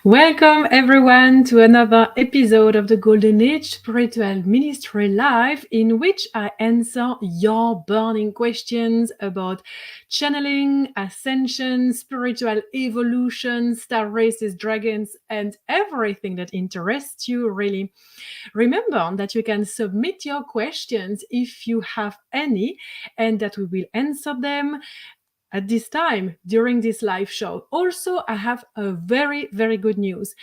Welcome everyone to another episode of the Golden Age Spiritual Ministry Live, in which I answer your burning questions about channeling, ascension, spiritual evolution, star races, dragons, and everything that interests you really. Remember that you can submit your questions if you have any, and that we will answer them at this time during this live show. Also, I have a very, very good news.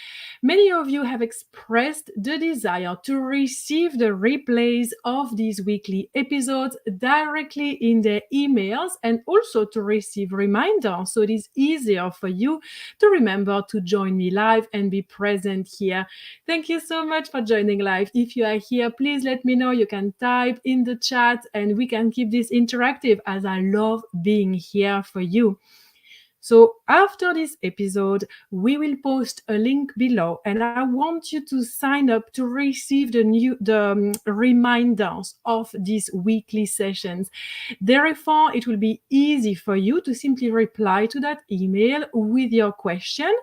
Many of you have expressed the desire to receive the replays of these weekly episodes directly in their emails, and also to receive reminders so it is easier for you to remember to join me live and be present here. Thank you so much for joining live. If you are here, please let me know. You can type in the chat and we can keep this interactive, as I love being here for you. So after this episode, we will post a link below, and I want you to sign up to receive the reminders of these weekly sessions. Therefore, it will be easy for you to simply reply to that email with your question,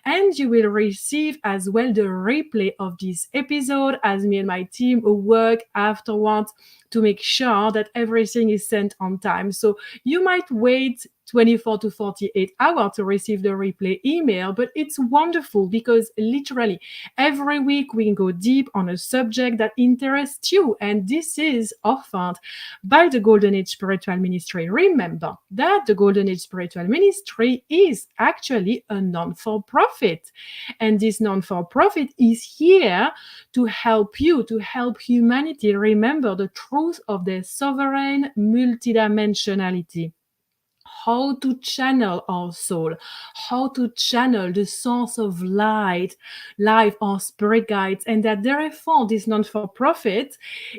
and you will receive as well the replay of this episode, as me and my team work afterwards to make sure that everything is sent on time. So you might wait 24 to 48 hours to receive the replay email, but it's wonderful because literally every week we can go deep on a subject that interests you, and this is offered by the Golden Age Spiritual Ministry. Remember that the Golden Age Spiritual Ministry is actually a non-for-profit, and this non-for-profit is here to help you, to help humanity remember the truth of their sovereign multidimensionality. How to channel our soul, how to channel the source of light, life, our spirit guides, and that therefore this non-for-profit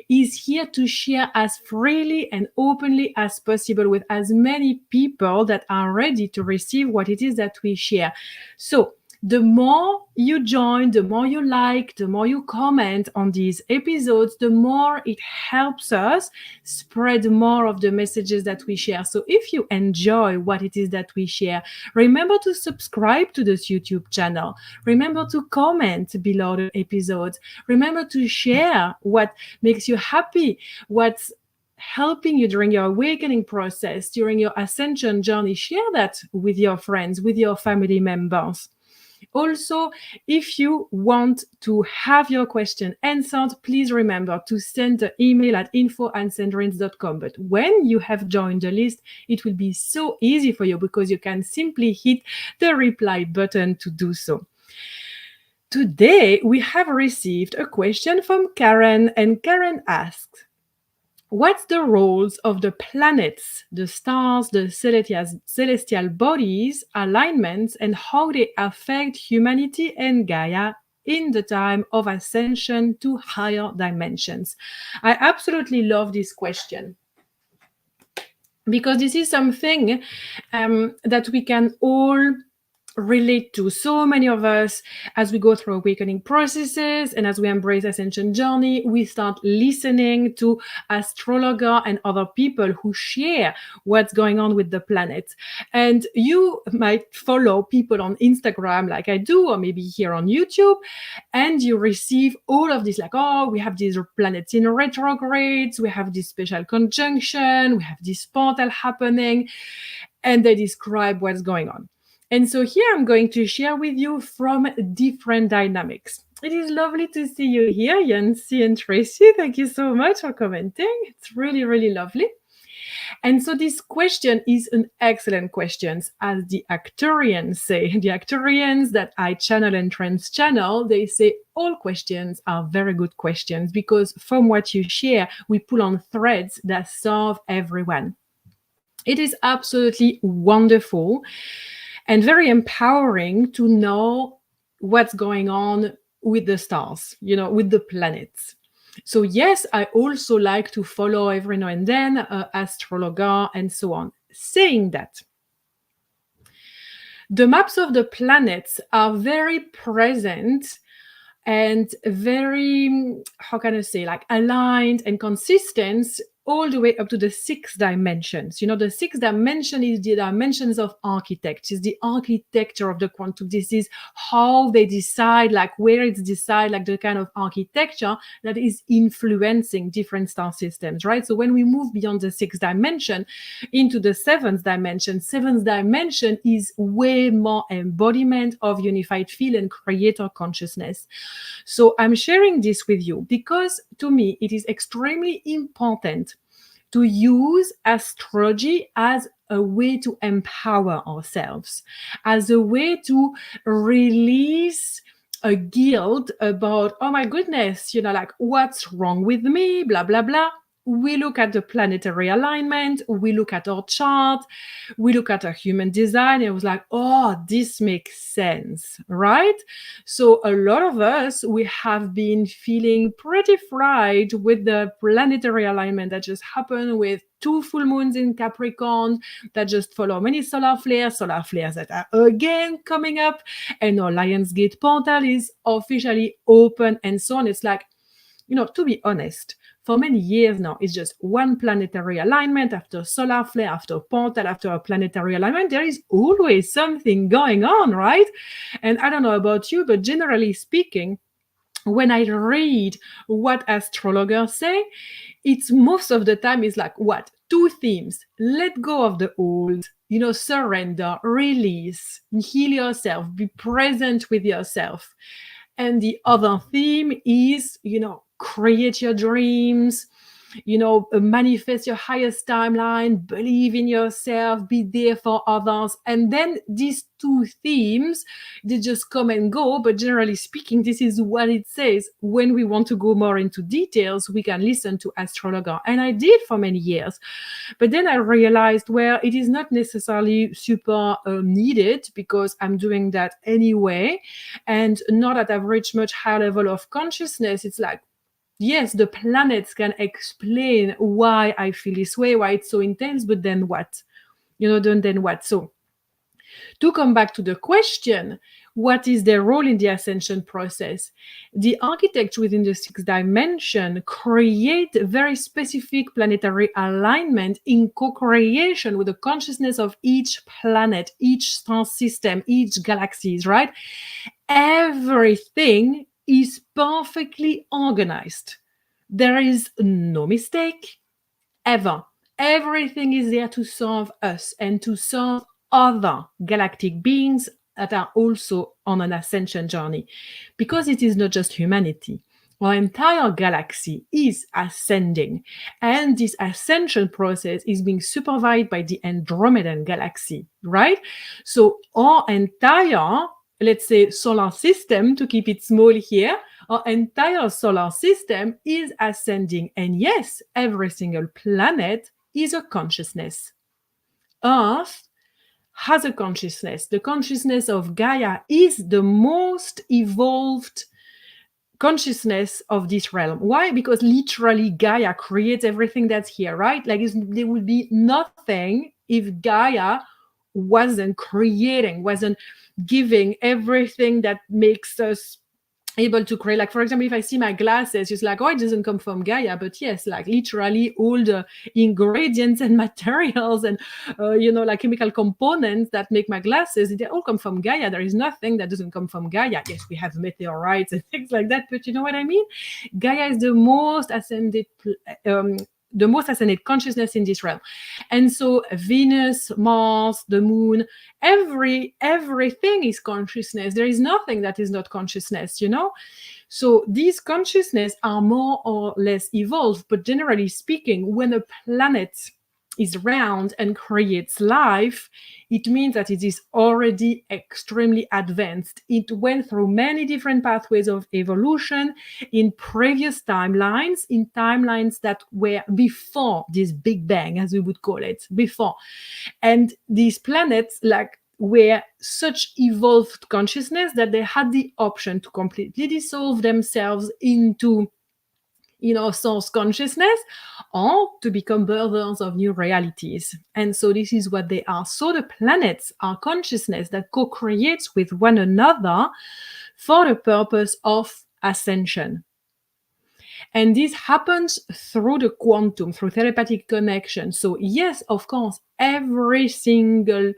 is here to share as freely and openly as possible with as many people that are ready to receive what it is that we share. So the more you join, the more you like, the more you comment on these episodes, the more it helps us spread more of the messages that we share. So if you enjoy what it is that we share, remember to subscribe to this YouTube channel. Remember to comment below the episodes. Remember to share what makes you happy, what's helping you during your awakening process, during your ascension journey. Share that with your friends, with your family members. Also, if you want to have your question answered, please remember to send the email at info@sandrines.com. But when you have joined the list, it will be so easy for you because you can simply hit the reply button to do so. Today, we have received a question from Karen, and Karen asked, what's the roles of the planets, the stars, the celestial bodies, alignments, and how they affect humanity and Gaia in the time of ascension to higher dimensions? I absolutely love this question, because this is something that we can all relate to. So many of us, as we go through awakening processes and as we embrace ascension journey, we start listening to astrologers and other people who share what's going on with the planet. And you might follow people on Instagram like I do, or maybe here on YouTube, and you receive all of this, like, oh, we have these planets in retrogrades, we have this special conjunction, we have this portal happening, and they describe what's going on. And so here I'm going to share with you from different dynamics. It is lovely to see you here, Yancy and Tracy. Thank you so much for commenting. It's really, really lovely. And so this question is an excellent question, as the Acturians say. The Acturians that I channel and trans-channel, they say all questions are very good questions, because from what you share, we pull on threads that serve everyone. It is absolutely wonderful and very empowering to know what's going on with the stars, with the planets. So yes, I also like to follow every now and then astrologer and so on. Saying that, the maps of the planets are very present and very, how can I say, like aligned and consistent all the way up to the 6 dimensions. The 6th dimension is the dimensions of architects. It's the architecture of the quantum. This is how they decide, like where it's decide, like the kind of architecture that is influencing different star systems, right? So when we move beyond the 6th dimension into the 7th dimension is way more embodiment of unified field and creator consciousness. So I'm sharing this with you because to me, it is extremely important to use astrology as a way to empower ourselves, as a way to release a guilt about, oh my goodness, like what's wrong with me, blah, blah, blah. We look at the planetary alignment, we look at our chart, we look at our human design, and it was like, oh, this makes sense, right? So a lot of us, we have been feeling pretty fried with the planetary alignment that just happened with 2 full moons in Capricorn that just follow many solar flares that are again coming up, and our Lionsgate portal is officially open and so on. It's like, to be honest, for many years now, it's just one planetary alignment after solar flare, after portal, after a planetary alignment. There is always something going on, right? And I don't know about you, but generally speaking, when I read what astrologers say, it's most of the time is like, what? 2 themes. Let go of the old, surrender, release, heal yourself, be present with yourself. And the other theme is, create your dreams, manifest your highest timeline, believe in yourself, be there for others. And then these 2 themes, they just come and go. But generally speaking, this is what it says. When we want to go more into details, we can listen to astrologer. And I did for many years. But then I realized, well, it is not necessarily super needed because I'm doing that anyway. And now that I've reached much higher level of consciousness, it's like, yes, the planets can explain why I feel this way, why it's so intense, but then what? Then what? So to come back to the question, what is their role in the ascension process? The architects within the 6th dimension create very specific planetary alignment in co-creation with the consciousness of each planet, each star system, each galaxies, right? Everything is perfectly organized. There is no mistake ever. Everything is there to serve us and to serve other galactic beings that are also on an ascension journey, because it is not just humanity. Our entire galaxy is ascending, and this ascension process is being supervised by the Andromedan galaxy, right? So our entire, let's say, solar system, to keep it small here, our entire solar system is ascending. And yes, every single planet is a consciousness. Earth has a consciousness. The consciousness of Gaia is the most evolved consciousness of this realm. Why? Because literally Gaia creates everything that's here, right? Like there would be nothing if Gaia wasn't creating, wasn't giving everything that makes us able to create. Like, for example, if I see my glasses, it's like, oh, it doesn't come from Gaia. But yes, like literally all the ingredients and materials and, like chemical components that make my glasses, they all come from Gaia. There is nothing that doesn't come from Gaia. Yes, we have meteorites and things like that, but you know what I mean? Gaia is the most ascended consciousness in this realm. And so Venus, Mars, the moon, everything is consciousness. There is nothing that is not consciousness, So these consciousness are more or less evolved, but generally speaking, when a planet is round and creates life, it means that it is already extremely advanced. It went through many different pathways of evolution in previous timelines, in timelines that were before this Big Bang, as we would call it, before. And these planets, were such evolved consciousness that they had the option to completely dissolve themselves into source consciousness, or to become birthers of new realities. And so this is what they are. So the planets are consciousness that co-creates with one another for the purpose of ascension. And this happens through the quantum, through telepathic connection. So yes, of course, every single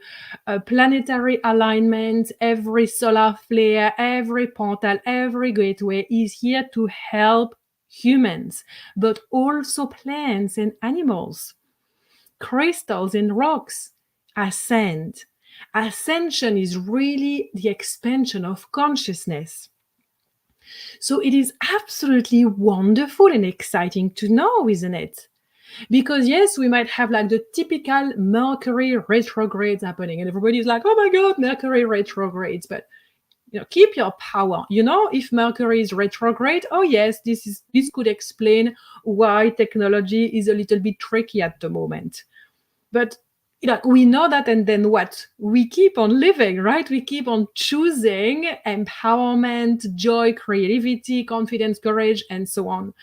planetary alignment, every solar flare, every portal, every gateway is here to help humans, but also plants and animals, crystals and rocks. Ascend. Ascension is really the expansion of consciousness. So it is absolutely wonderful and exciting to know, isn't it? Because yes, we might have like the typical Mercury retrogrades happening, and everybody's like, "Oh my God, Mercury retrogrades!" But keep your power. If Mercury is retrograde, oh yes, this could explain why technology is a little bit tricky at the moment. But we know that, and then what? We keep on living, right? We keep on choosing empowerment, joy, creativity, confidence, courage, and so on.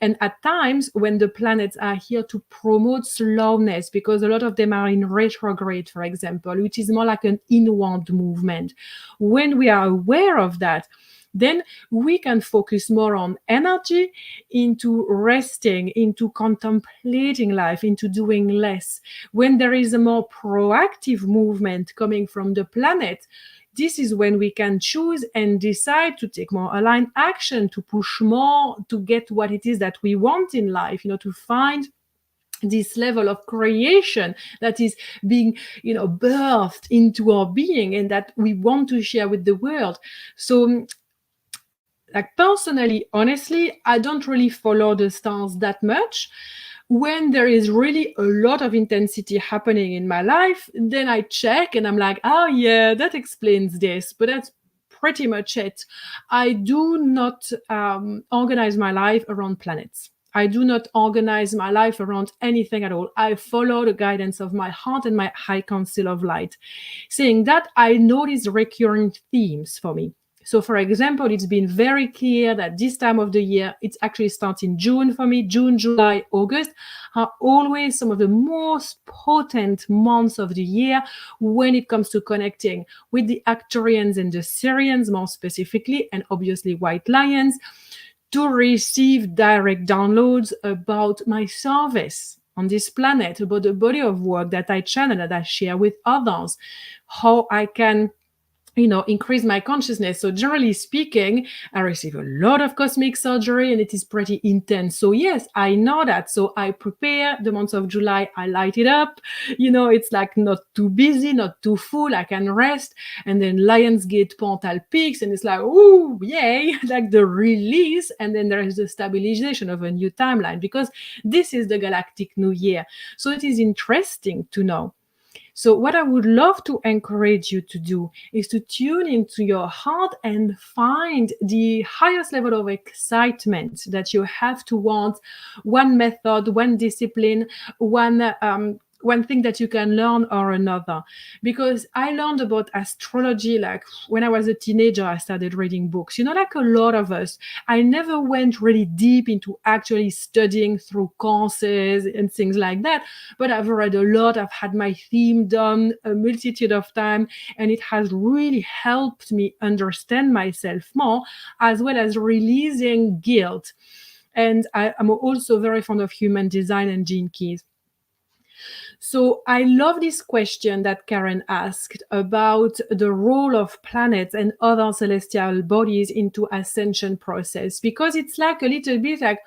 And at times when the planets are here to promote slowness, because a lot of them are in retrograde, for example, which is more like an inward movement. When we are aware of that, then we can focus more on energy, into resting, into contemplating life, into doing less. When there is a more proactive movement coming from the planet, this is when we can choose and decide to take more aligned action, to push more, to get what it is that we want in life, to find this level of creation that is being birthed into our being and that we want to share with the world. So like personally, honestly, I don't really follow the stars that much. When there is really a lot of intensity happening in my life, then I check and I'm like, oh yeah, that explains this, but that's pretty much it. I do not organize my life around planets. I do not organize my life around anything at all. I follow the guidance of my heart and my high council of light. Saying that, I notice recurring themes for me. So, for example, it's been very clear that this time of the year, it actually starts in June for me. June, July, August are always some of the most potent months of the year when it comes to connecting with the Arcturians and the Sirians, more specifically, and obviously White Lions, to receive direct downloads about my service on this planet, about the body of work that I channel, that I share with others, how I can increase my consciousness. So generally speaking, I receive a lot of cosmic surgery and it is pretty intense. So yes, I know that. So I prepare the month of July, I light it up. It's like not too busy, not too full. I can rest. And then Lionsgate portal peaks and it's like, ooh, yay, like the release. And then there is the stabilization of a new timeline because this is the galactic new year. So it is interesting to know. So what I would love to encourage you to do is to tune into your heart and find the highest level of excitement that you have towards one method, one discipline, one thing that you can learn or another. Because I learned about astrology, like when I was a teenager, I started reading books. Like a lot of us, I never went really deep into actually studying through courses and things like that. But I've read a lot. I've had my theme done a multitude of times, and it has really helped me understand myself more, as well as releasing guilt. And I'm also very fond of human design and gene keys. So I love this question that Karen asked about the role of planets and other celestial bodies into ascension process, because it's like a little bit like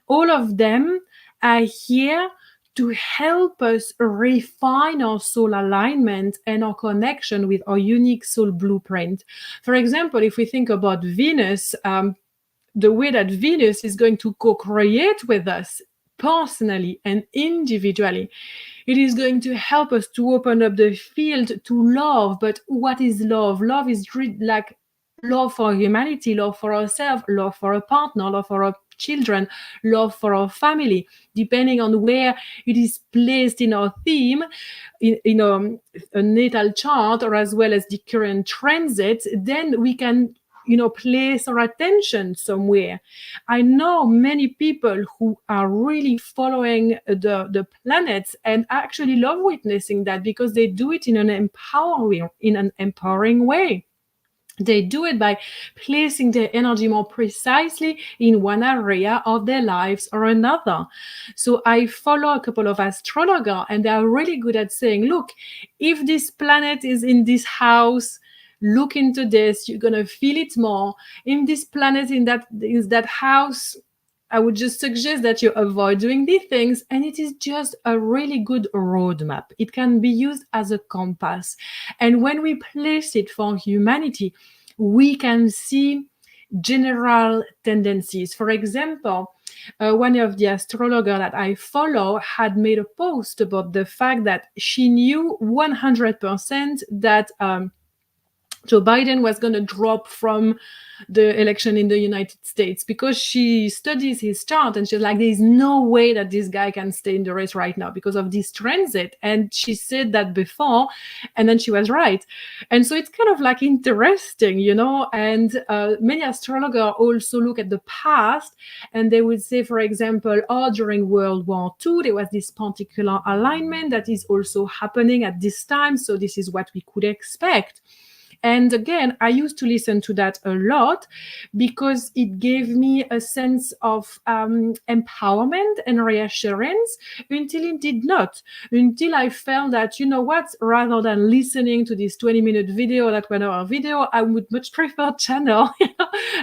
all of them are here to help us refine our soul alignment and our connection with our unique soul blueprint. For example, if we think about Venus, the way that Venus is going to co-create with us personally and individually, it is going to help us to open up the field to love. But what is love? Love is like love for humanity, love for ourselves, love for a partner, love for our children, love for our family, depending on where it is placed in our theme, in a natal chart, or as well as the current transit, then we can place our attention somewhere. I know many people who are really following the planets and actually love witnessing that because they do it in an empowering way. They do it by placing their energy more precisely in one area of their lives or another. So I follow a couple of astrologers, and they are really good at saying, look, if this planet is in this house, look into this, you're going to feel it more. In this planet, in that house, I would just suggest that you avoid doing these things, and it is just a really good roadmap. It can be used as a compass. And when we place it for humanity, we can see general tendencies. For example, one of the astrologers that I follow had made a post about the fact that she knew 100% that Joe Biden was going to drop from the election in the United States, because she studies his chart and she's like, there's no way that this guy can stay in the race right now because of this transit. And she said that before, and then she was right. And so it's kind of like interesting, and many astrologers also look at the past, and they would say, for example, during World War II, there was this particular alignment that is also happening at this time. So this is what we could expect. And again, I used to listen to that a lot because it gave me a sense of empowerment and reassurance, until it did not. Until I felt that, rather than listening to this 20-minute video, that 1-hour video, I would much prefer channel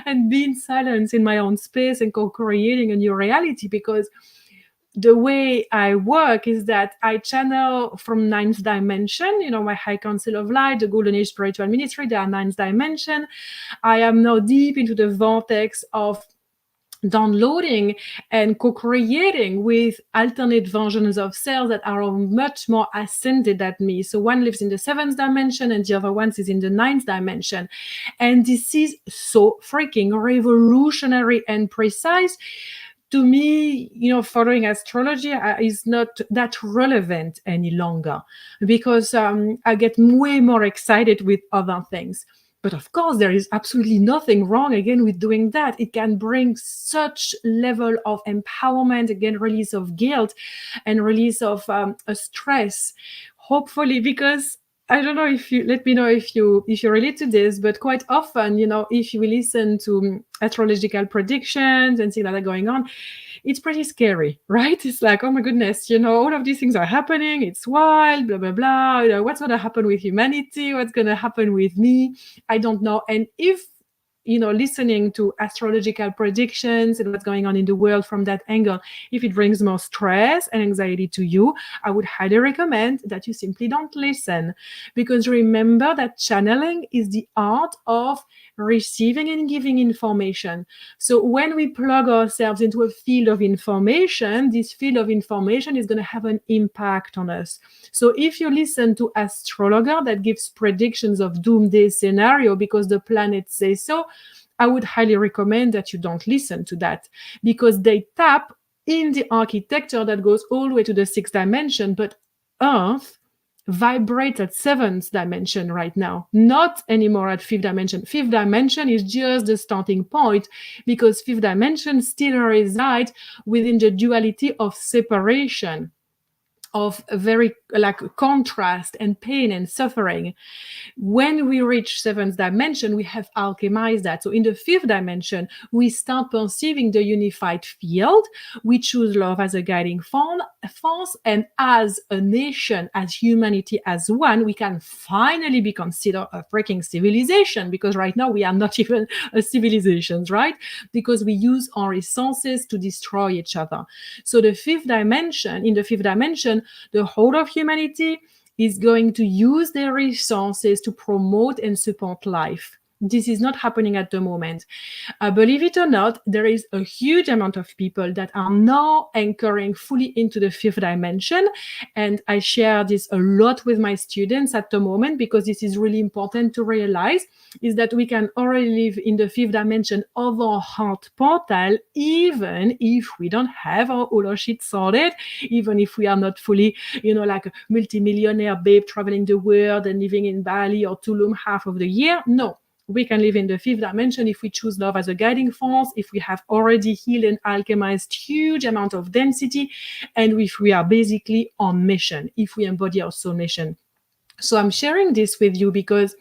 and be in silence in my own space and co-creating a new reality. Because the way I work is that I channel from ninth dimension, my high council of light, the golden age spiritual ministry, they are ninth dimension. I am now deep into the vortex of downloading and co-creating with alternate versions of cells that are much more ascended than me. So one lives in the 7th dimension and the other one is in the 9th dimension. And this is so freaking revolutionary and precise. To me, following astrology is not that relevant any longer, because I get way more excited with other things. But of course, there is absolutely nothing wrong, again, with doing that. It can bring such level of empowerment, again, release of guilt and release of a stress, hopefully, because I don't know if you let me know if you relate to this, but quite often, if you listen to astrological predictions and things that are going on, it's pretty scary, right? It's like, oh my goodness, all of these things are happening. It's wild, blah, blah, blah. What's going to happen with humanity? What's going to happen with me? I don't know. And if listening to astrological predictions and what's going on in the world from that angle, if it brings more stress and anxiety to you, I would highly recommend that you simply don't listen. Because remember that channeling is the art of receiving and giving information. So when we plug ourselves into a field of information, this field of information is going to have an impact on us. So if you listen to astrologer that gives predictions of doomsday scenario because the planets say so, I would highly recommend that you don't listen to that, because they tap in the architecture that goes all the way to the 6th dimension. But Earth vibrates at 7th dimension right now, not anymore at 5th dimension. 5th dimension is just the starting point, because 5th dimension still resides within the duality of separation, of very like contrast and pain and suffering. When we reach 7th dimension, we have alchemized that. So in the 5th dimension, we start perceiving the unified field. We choose love as a guiding force, and as a nation, as humanity, as one, we can finally be considered a freaking civilization, because right now we are not even a civilization, right? Because we use our resources to destroy each other. So the 5th dimension, in the 5th dimension, the whole of humanity is going to use their resources to promote and support life. This is not happening at the moment. Believe it or not, there is a huge amount of people that are now anchoring fully into the 5th dimension. And I share this a lot with my students at the moment, because this is really important to realize, is that we can already live in the 5th dimension of our heart portal, even if we don't have our all shit sorted, even if we are not fully, like a multimillionaire babe traveling the world and living in Bali or Tulum half of the year. No. We can live in the 5th dimension if we choose love as a guiding force, if we have already healed and alchemized huge amount of density, and if we are basically on mission, if we embody our soul mission. So I'm sharing this with you because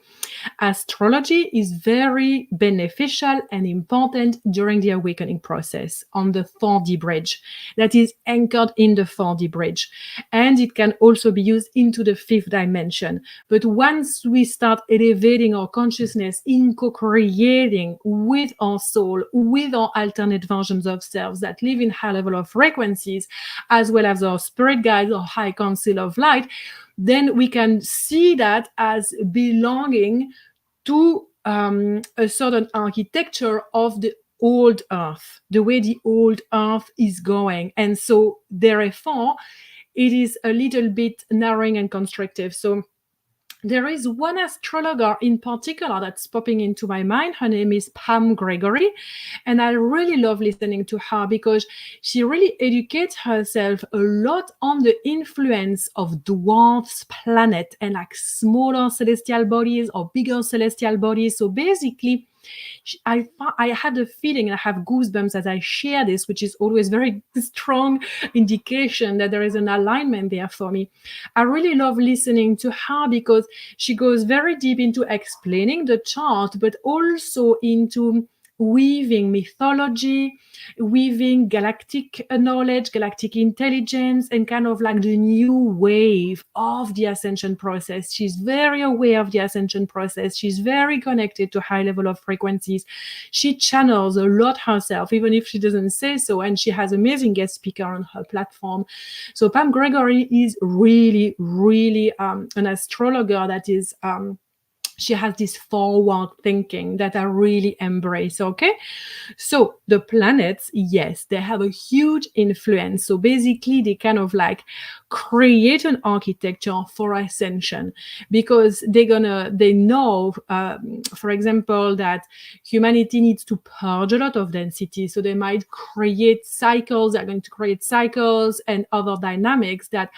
astrology is very beneficial and important during the awakening process on the 4D bridge that is anchored in the 4D bridge. And it can also be used into the fifth dimension. But once we start elevating our consciousness in co-creating with our soul, with our alternate versions of selves that live in high level of frequencies, as well as our spirit guides or high council of light, then we can see that as belonging to a certain architecture of the old earth, the way the old earth is going. And so therefore, it is a little bit narrowing and constrictive. So there is one astrologer in particular that's popping into my mind. Her name is Pam Gregory. And I really love listening to her because she really educates herself a lot on the influence of dwarfs planet and like smaller celestial bodies or bigger celestial bodies. So basically, I had a feeling, and I have goosebumps as I share this, which is always very strong indication that there is an alignment there for me. I really love listening to her because she goes very deep into explaining the chart, but also into weaving mythology, weaving galactic knowledge, galactic intelligence, and kind of like the new wave of the ascension process. She's very aware of the ascension process. She's very connected to high level of frequencies. She channels a lot herself, even if she doesn't say so, and she has amazing guest speaker on her platform. So Pam Gregory is really, really an astrologer that is she has this forward thinking that I really embrace. Okay. So the planets, yes, they have a huge influence. So basically they kind of like create an architecture for ascension because they know, for example, that humanity needs to purge a lot of density. So they might create cycles, they're going to create cycles and other dynamics that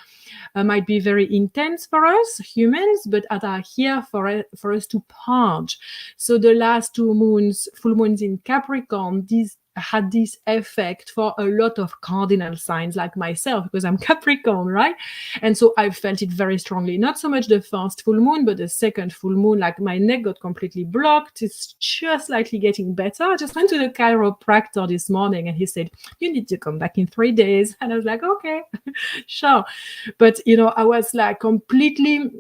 might be very intense for us humans, but are here for us to purge. So the last two moons, full moons in Capricorn, these had this effect for a lot of cardinal signs like myself, because I'm Capricorn, right? And so I felt it very strongly. Not so much the first full moon, but the second full moon, like my neck got completely blocked. It's just slightly getting better. I just went to the chiropractor this morning and he said, you need to come back in 3 days. And I was like, okay, sure. But, I was like completely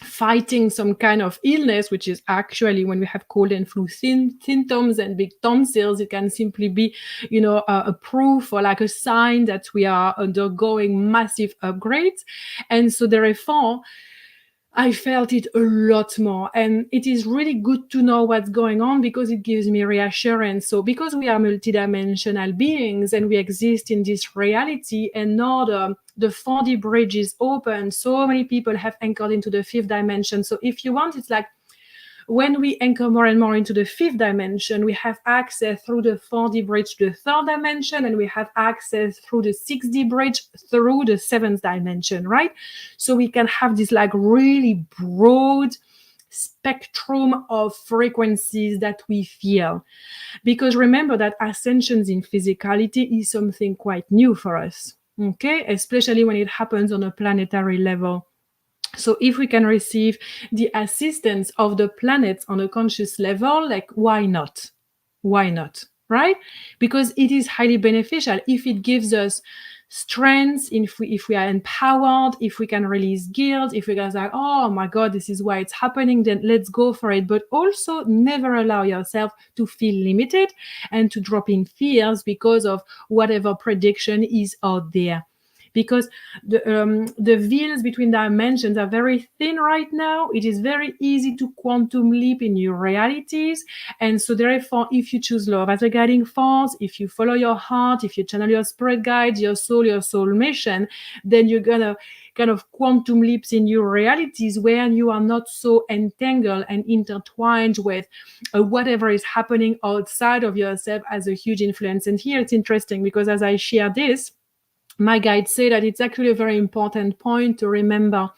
fighting some kind of illness, which is actually when we have cold and flu symptoms and big tonsils, it can simply be, a proof or like a sign that we are undergoing massive upgrades. And so therefore, I felt it a lot more. And it is really good to know what's going on because it gives me reassurance. So because we are multidimensional beings and we exist in this reality and not the 4D bridge is open, so many people have anchored into the fifth dimension. So if you want, it's like when we anchor more and more into the fifth dimension, we have access through the 4D bridge to the third dimension, and we have access through the 6D bridge through the seventh dimension, right? So we can have this like really broad spectrum of frequencies that we feel. Because remember that ascensions in physicality is something quite new for us, okay? Especially when it happens on a planetary level. So if we can receive the assistance of the planets on a conscious level, like why not? Why not? Right? Because it is highly beneficial if it gives us strength, if we are empowered, if we can release guilt, if we can say, oh my God, this is why it's happening, then let's go for it. But also never allow yourself to feel limited and to drop in fears because of whatever prediction is out there. Because the veils between dimensions are very thin right now. It is very easy to quantum leap in your realities. And so therefore, if you choose love as a guiding force, if you follow your heart, if you channel your spirit guides, your soul mission, then you're going to kind of quantum leaps in your realities where you are not so entangled and intertwined with whatever is happening outside of yourself as a huge influence. And here it's interesting because as I share this, my guides say that it's actually a very important point to remember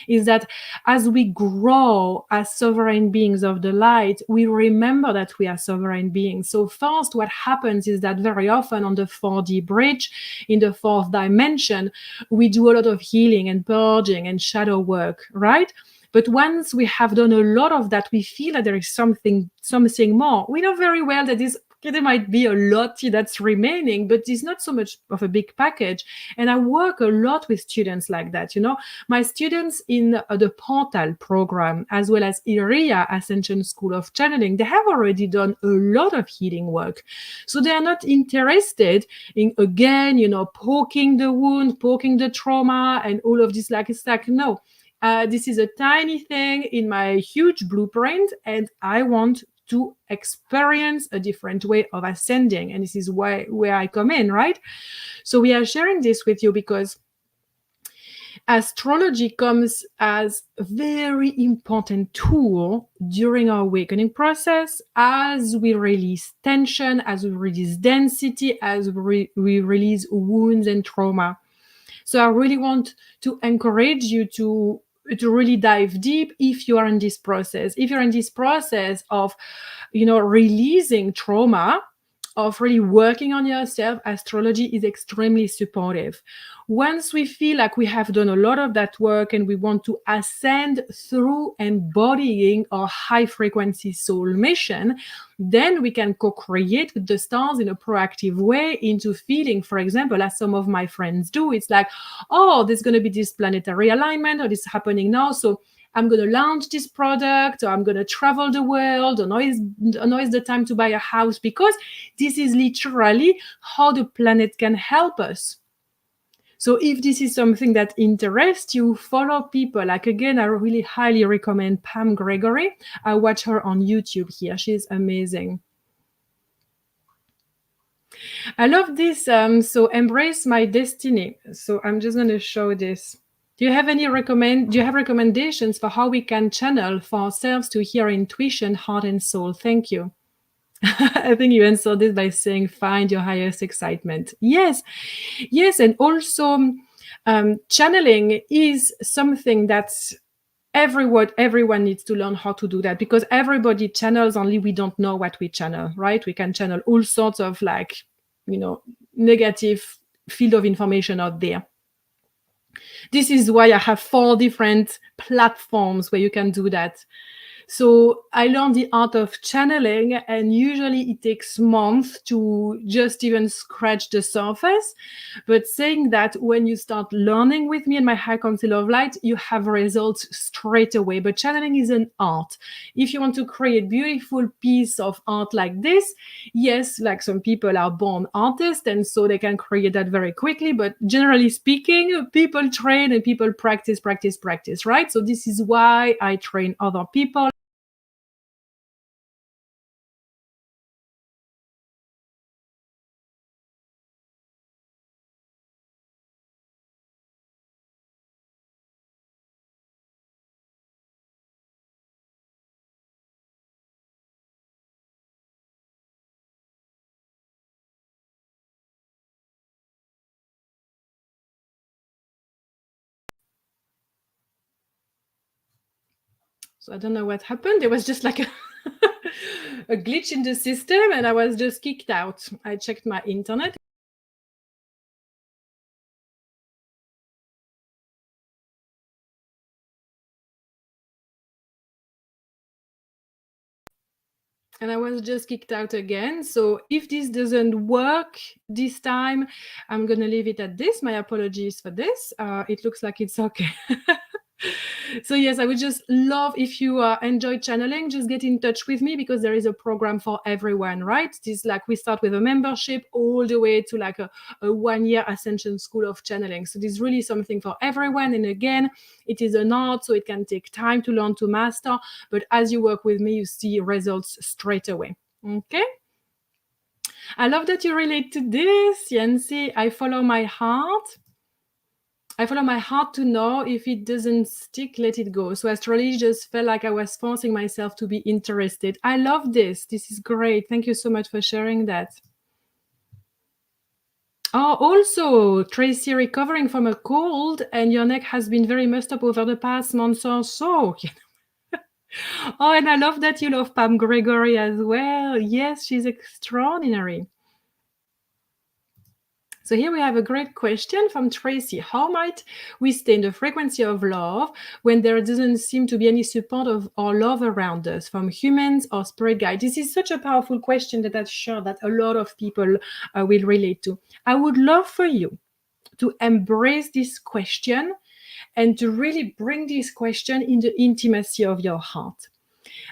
is that as we grow as sovereign beings of the light, we remember that we are sovereign beings. So first, what happens is that very often on the 4D bridge, in the fourth dimension, we do a lot of healing and purging and shadow work, right? But once we have done a lot of that, we feel that there is something more. We know very well that there might be a lot that's remaining, but it's not so much of a big package. And I work a lot with students like that. My students in the Portal program, as well as IRIA Ascension School of Channeling, they have already done a lot of healing work. So they are not interested in, again, poking the wound, poking the trauma and all of this. It's like, no, this is a tiny thing in my huge blueprint, and I want to experience a different way of ascending. And this is where I come in, right? So we are sharing this with you because astrology comes as a very important tool during our awakening process as we release tension, as we release density, as we release wounds and trauma. So I really want to encourage you to really dive deep if you are in this process. If you're in this process of, releasing trauma, of really working on yourself, astrology is extremely supportive. Once we feel like we have done a lot of that work and we want to ascend through embodying our high frequency soul mission, then we can co-create with the stars in a proactive way into feeling, for example, as some of my friends do. It's like, oh, there's going to be this planetary alignment, or this is happening now. So I'm going to launch this product, or I'm going to travel the world, or now is the time to buy a house, because this is literally how the planet can help us. So if this is something that interests you, follow people. Like, again, I really highly recommend Pam Gregory. I watch her on YouTube here. She's amazing. I love this. So embrace my destiny. So I'm just going to show this. Do you have recommendations for how we can channel for ourselves to hear intuition, heart, and soul? Thank you. I think you answered this by saying, find your highest excitement. Yes. And also, channeling is something that's everyone needs to learn how to do that, because everybody channels, only we don't know what we channel, right? We can channel all sorts of negative field of information out there. This is why I have 4 different platforms where you can do that. So I learned the art of channeling, and usually it takes months to just even scratch the surface. But saying that, when you start learning with me and my High Council of Light, you have results straight away. But channeling is an art. If you want to create beautiful piece of art like this, yes, like some people are born artists, and so they can create that very quickly. But generally speaking, people train and people practice, right? So this is why I train other people. So I don't know what happened. There was just like a glitch in the system, and I was just kicked out. I checked my internet. And I was just kicked out again. So if this doesn't work this time, I'm going to leave it at this. My apologies for this. It looks like it's okay. So yes, I would just love, if you enjoy channeling, just get in touch with me, because there is a program for everyone, right? This, we start with a membership all the way to a 1-year Ascension School of Channeling. So this is really something for everyone. And again, it is an art, so it can take time to learn, to master. But as you work with me, you see results straight away. Okay? I love that you relate to this, Yancy. I follow my heart. I follow my heart to know. If it doesn't stick, let it go. So astrology just felt like I was forcing myself to be interested. I love this. This is great. Thank you so much for sharing that. Oh, also, Tracy, recovering from a cold, and your neck has been very messed up over the past month or so. Oh, and I love that you love Pam Gregory as well. Yes, she's extraordinary. So here we have a great question from Tracy. How might we stay in the frequency of love when there doesn't seem to be any support of our love around us from humans or spirit guides? This is such a powerful question that I'm sure that a lot of people will relate to. I would love for you to embrace this question and to really bring this question in the intimacy of your heart.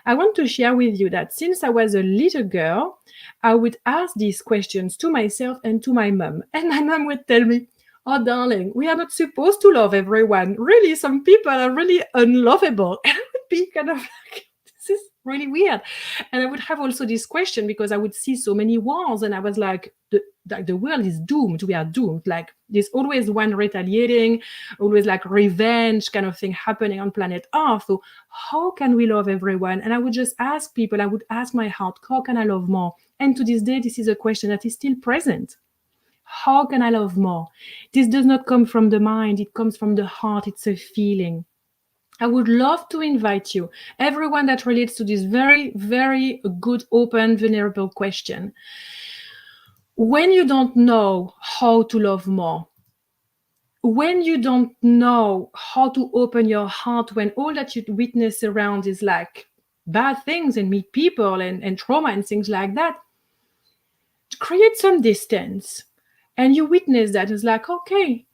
I want to share with you that since I was a little girl, I would ask these questions to myself and to my mom. And my mom would tell me, "Oh, darling, we are not supposed to love everyone. Really, some people are really unlovable." And I would be kind of like, this is really weird. And I would have also this question because I would see so many wars and I was like, the world is doomed. We are doomed. Like there's always one retaliating, always like revenge kind of thing happening on planet Earth. So how can we love everyone? And I would just ask people, I would ask my heart, how can I love more? And to this day, this is a question that is still present. How can I love more? This does not come from the mind. It comes from the heart. It's a feeling. I would love to invite you, everyone that relates to this very, very good, open, vulnerable question. When you don't know how to love more, when you don't know how to open your heart, when all that you witness around is like bad things and meet people and trauma and things like that, create some distance. And you witness that. It's like, okay,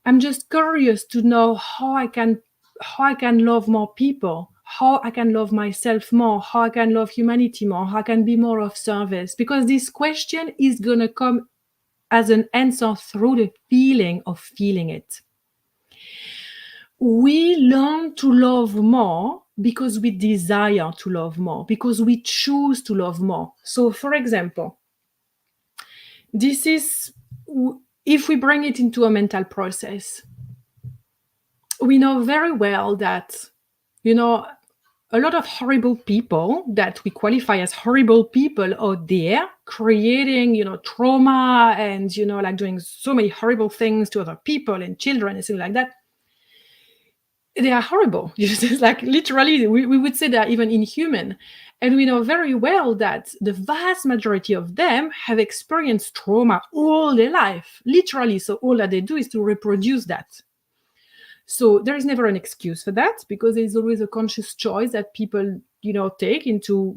I'm just curious to know how I can love more people, how I can love myself more, how I can love humanity more, how I can be more of service. Because this question is going to come as an answer through the feeling of feeling it. We learn to love more because we desire to love more, because we choose to love more. So, for example, this is, if we bring it into a mental process, we know very well that, a lot of horrible people that we qualify as horrible people out there creating, trauma and, like doing so many horrible things to other people and children and things like that. They are horrible. It's like literally, we would say they're even inhuman. And we know very well that the vast majority of them have experienced trauma all their life, literally. So all that they do is to reproduce that. So there is never an excuse for that because there's always a conscious choice that people, take into,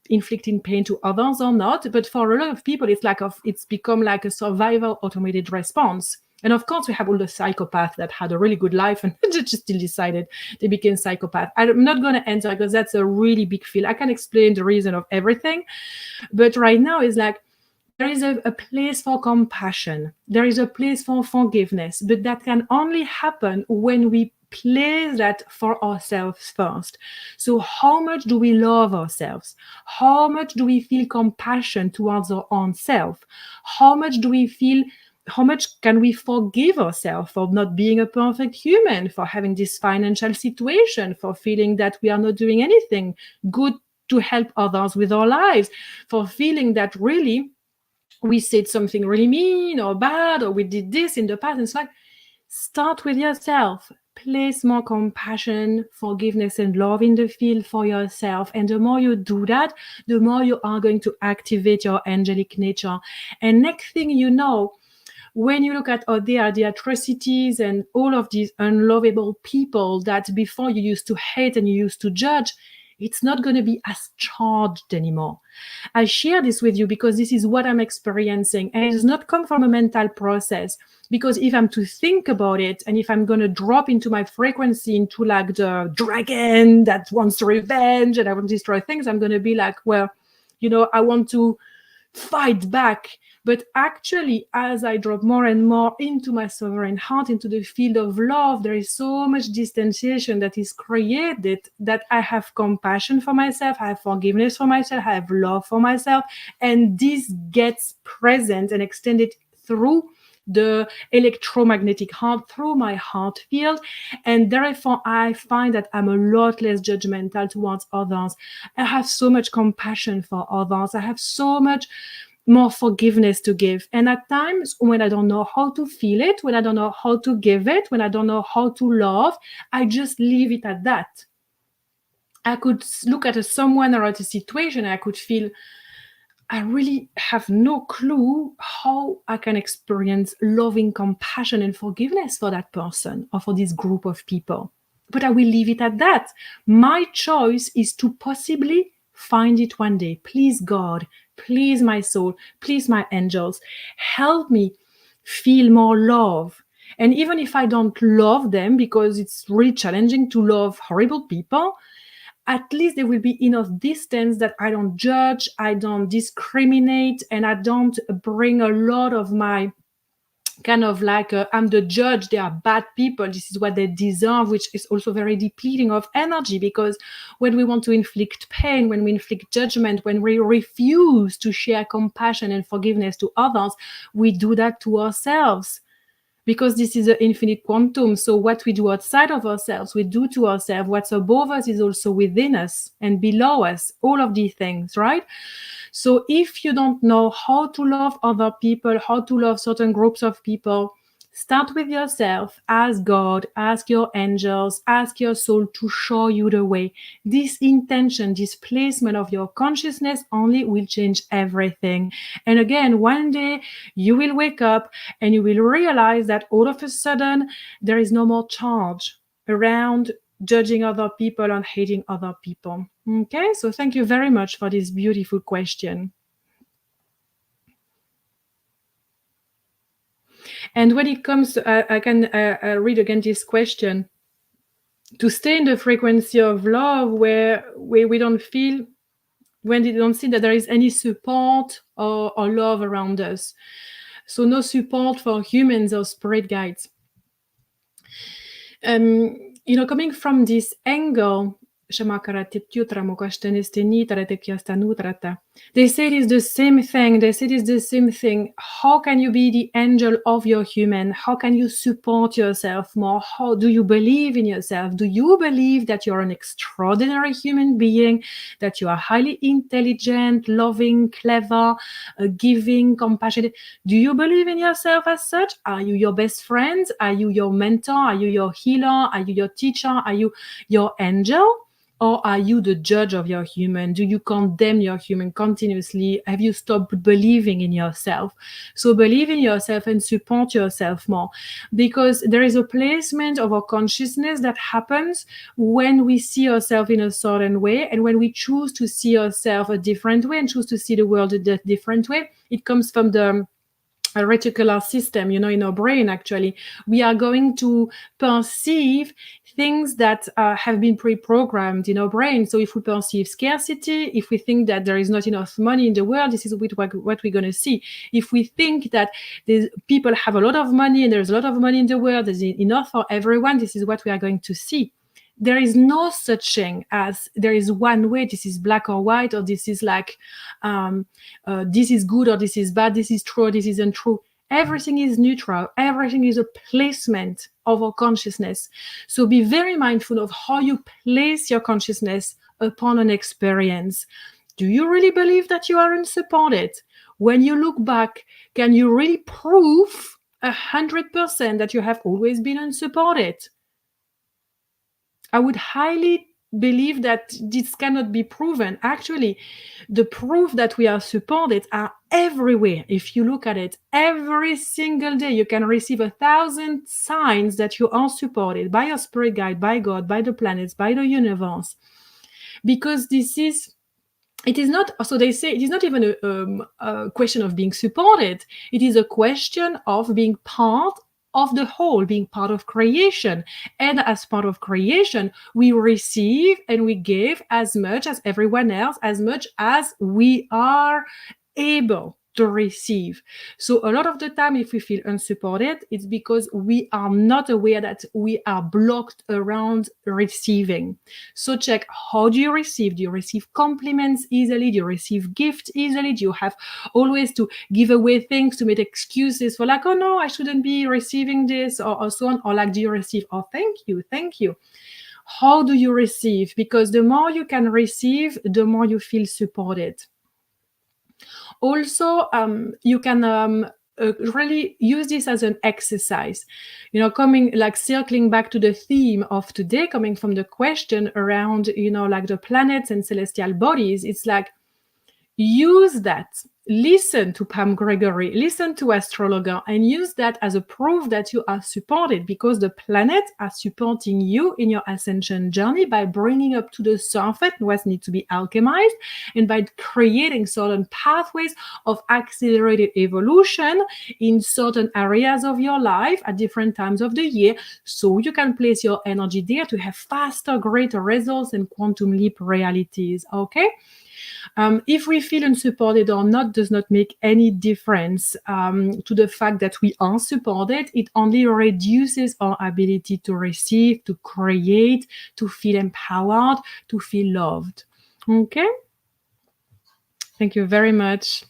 inflicting pain to others or not. But for a lot of people, it's become like a survival automated response. And of course, we have all the psychopaths that had a really good life and just still decided they became psychopaths. I'm not going to answer because that's a really big field. I can explain the reason of everything. But right now, it's like, there is a place for compassion. There is a place for forgiveness, but that can only happen when we place that for ourselves first. So how much do we love ourselves? How much do we feel compassion towards our own self? How much can we forgive ourselves for not being a perfect human, for having this financial situation, for feeling that we are not doing anything good to help others with our lives, for feeling that really we said something really mean or bad, or we did this in the past. It's like, start with yourself. Place more compassion, forgiveness, and love in the field for yourself. And the more you do that, the more you are going to activate your angelic nature. And next thing you know, when you look at out there, the atrocities and all of these unlovable people that before you used to hate and you used to judge, it's not going to be as charged anymore. I share this with you because this is what I'm experiencing. And it does not come from a mental process. Because if I'm to think about it, and if I'm going to drop into my frequency, into like the dragon that wants revenge and I want to destroy things, I'm going to be like, well, I want to fight back. But actually, as I drop more and more into my sovereign heart, into the field of love, there is so much distanciation that is created that I have compassion for myself, I have forgiveness for myself, I have love for myself. And this gets present and extended through the electromagnetic heart, through my heart field. And therefore, I find that I'm a lot less judgmental towards others. I have so much compassion for others. I have so much more forgiveness to give. And at times when I don't know how to feel it, when I don't know how to give it, when I don't know how to love, I just leave it at that. I could look at someone or at a situation, and I could feel, I really have no clue how I can experience loving compassion and forgiveness for that person or for this group of people. But I will leave it at that. My choice is to possibly find it one day. Please, God, please, my soul, please, my angels, help me feel more love. And even if I don't love them, because it's really challenging to love horrible people, at least there will be enough distance that I don't judge, I don't discriminate, and I don't bring a lot of my kind of like I'm the judge, they are bad people, this is what they deserve, which is also very depleting of energy, because when we want to inflict pain, when we inflict judgment, when we refuse to share compassion and forgiveness to others, we do that to ourselves. Because this is an infinite quantum. So what we do outside of ourselves, we do to ourselves. What's above us is also within us and below us, all of these things, right? So if you don't know how to love other people, how to love certain groups of people, start with yourself. Ask God, ask your angels, ask your soul to show you the way. This intention, this placement of your consciousness only will change everything. And again, one day you will wake up and you will realize that all of a sudden there is no more charge around judging other people and hating other people. Okay, so thank you very much for this beautiful question. And when it comes to, I can read again this question. To stay in the frequency of love where we don't feel, when we don't see that there is any support or love around us. So no support for humans or spirit guides. Coming from this angle, they say it is the same thing. They say it is the same thing. How can you be the angel of your human? How can you support yourself more? How do you believe in yourself? Do you believe that you're an extraordinary human being, that you are highly intelligent, loving, clever, giving, compassionate? Do you believe in yourself as such? Are you your best friend? Are you your mentor? Are you your healer? Are you your teacher? Are you your angel? Or are you the judge of your human? Do you condemn your human continuously? Have you stopped believing in yourself? So believe in yourself and support yourself more, because there is a placement of our consciousness that happens when we see ourselves in a certain way, and when we choose to see ourselves a different way and choose to see the world a different way. It comes from the a reticular system, in our brain. Actually, we are going to perceive things that have been pre-programmed in our brain. So if we perceive scarcity, if we think that there is not enough money in the world, this is what we're going to see. If we think that people have a lot of money and there's a lot of money in the world, there's enough for everyone, this is what we are going to see. There is no such thing as there is one way, this is black or white, or this is like this is good or this is bad, this is true or this isn't true. Everything is neutral. Everything is a placement of our consciousness. So be very mindful of how you place your consciousness upon an experience. Do you really believe that you are unsupported? When you look back, can you really prove 100% that you have always been unsupported? I would highly believe that this cannot be proven. Actually, the proof that we are supported are everywhere. If you look at it, every single day, you can receive 1,000 signs that you are supported by your spirit guide, by God, by the planets, by the universe. Because it is not, so they say, it is not even a question of being supported. It is a question of being part of the whole, being part of creation. And as part of creation, we receive and we give as much as everyone else, as much as we are able to receive. So a lot of the time, if we feel unsupported, it's because we are not aware that we are blocked around receiving. So check, how do you receive? Do you receive compliments easily? Do you receive gifts easily? Do you have always to give away things, to make excuses for like, oh no, I shouldn't be receiving this, or so on? Or like, do you receive, oh, thank you, thank you. How do you receive? Because the more you can receive, the more you feel supported. Also, you can really use this as an exercise, coming like circling back to the theme of today, coming from the question around, like the planets and celestial bodies. It's like, use that. Listen to Pam Gregory, listen to astrologer, and use that as a proof that you are supported, because the planets are supporting you in your ascension journey by bringing up to the surface what needs to be alchemized, and by creating certain pathways of accelerated evolution in certain areas of your life at different times of the year, so you can place your energy there to have faster, greater results and quantum leap realities. Okay? If we feel unsupported or not does not make any difference to the fact that we are supported. It only reduces our ability to receive, to create, to feel empowered, to feel loved. Okay? Thank you very much.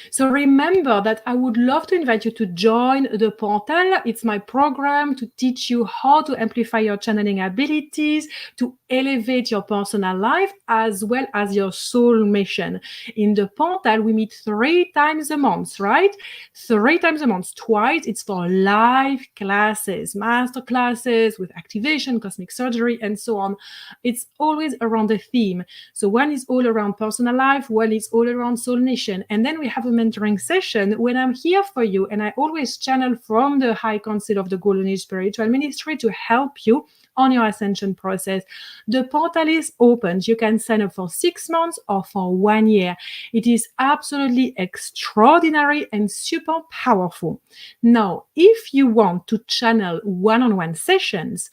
So remember that I would love to invite you to join the portal. It's my program to teach you how to amplify your channeling abilities, to elevate your personal life, as well as your soul mission. In the portal, we meet 3 times a month, right? 3 times a month, twice. It's for live classes, master classes with activation, cosmic surgery, and so on. It's always around a theme. So one is all around personal life, one is all around soul mission. And then we have a mentoring session when I'm here for you, and I always channel from the High Council of the Golden Age Spiritual Ministry to help you on your ascension process. The portal is open. You can sign up for 6 months or for 1 year. It is absolutely extraordinary and super powerful. Now, if you want to channel one-on-one sessions,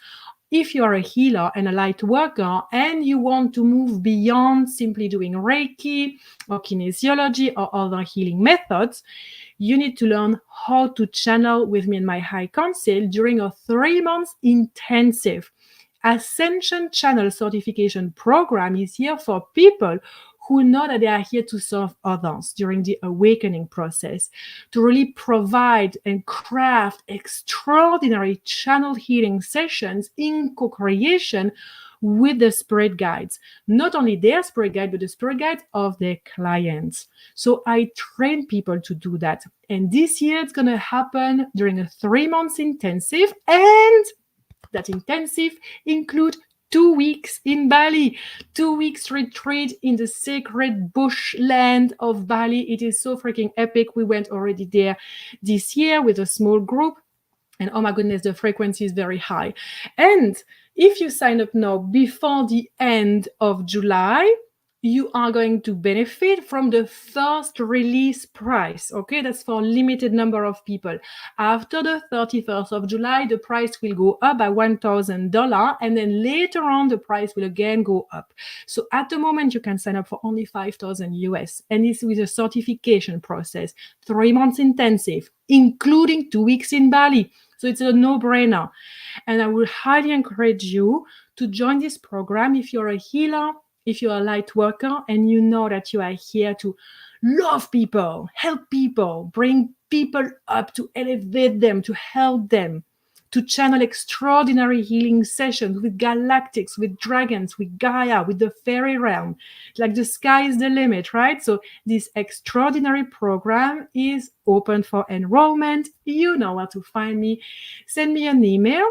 if you are a healer and a light worker and you want to move beyond simply doing Reiki or kinesiology or other healing methods, you need to learn how to channel with me in my High Council during a 3-month intensive Ascension Channel Certification Program. Is here for people who know that they are here to serve others during the awakening process, to really provide and craft extraordinary channel healing sessions in co-creation with the spirit guides. Not only their spirit guide, but the spirit guides of their clients. So I train people to do that. And this year it's going to happen during a 3-month intensive, and that intensive include 2 weeks in Bali, 2 weeks retreat in the sacred bushland of Bali. It is so freaking epic. We went already there this year with a small group, and oh my goodness, the frequency is very high. And if you sign up now before the end of July, you are going to benefit from the first release price. Okay, that's for a limited number of people. After the 31st of July, the price will go up by $1,000, and then later on, the price will again go up. So at the moment, you can sign up for only $5,000 US, and it's with a certification process, 3 months intensive, including 2 weeks in Bali. So it's a no-brainer. And I would highly encourage you to join this program if you're a healer, if you're a light worker, and you know that you are here to love people, help people, bring people up, to elevate them, to help them, to channel extraordinary healing sessions with galactics, with dragons, with Gaia, with the fairy realm. Like the sky is the limit, right? So this extraordinary program is open for enrollment. You know where to find me. Send me an email.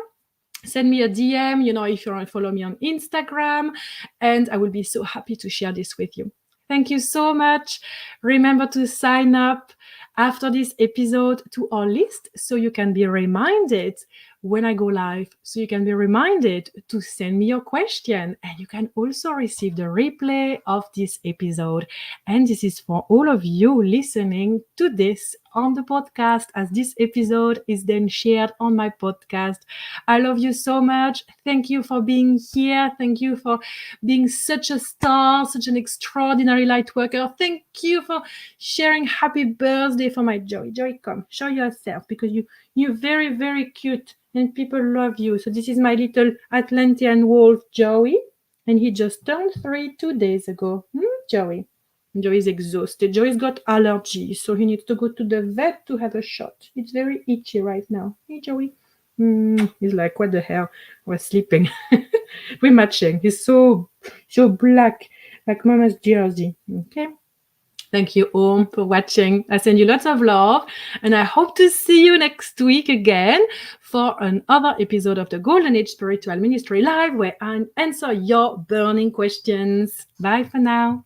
Send me a DM, if you want to follow me on Instagram, and I will be so happy to share this with you. Thank you so much. Remember to sign up after this episode to our list so you can be reminded when I go live, so you can be reminded to send me your question, and you can also receive the replay of this episode. And this is for all of you listening to this on the podcast, as this episode is then shared on my podcast. I love you so much. Thank you for being here. Thank you for being such a star, such an extraordinary light worker. Thank you for sharing happy birthday for my Joey. Joey, come, show yourself, because you're very, very cute and people love you. So this is my little Atlantean wolf, Joey, and he just turned 3 2 days ago. Joey. Joey's exhausted. Joey's got allergies, so he needs to go to the vet to have a shot. It's very itchy right now. Hey, Joey. He's like, what the hell? We're sleeping. We're matching. He's so black, like Mama's jersey. Okay. Thank you all for watching. I send you lots of love, and I hope to see you next week again for another episode of the Golden Age Spiritual Ministry Live, where I answer your burning questions. Bye for now.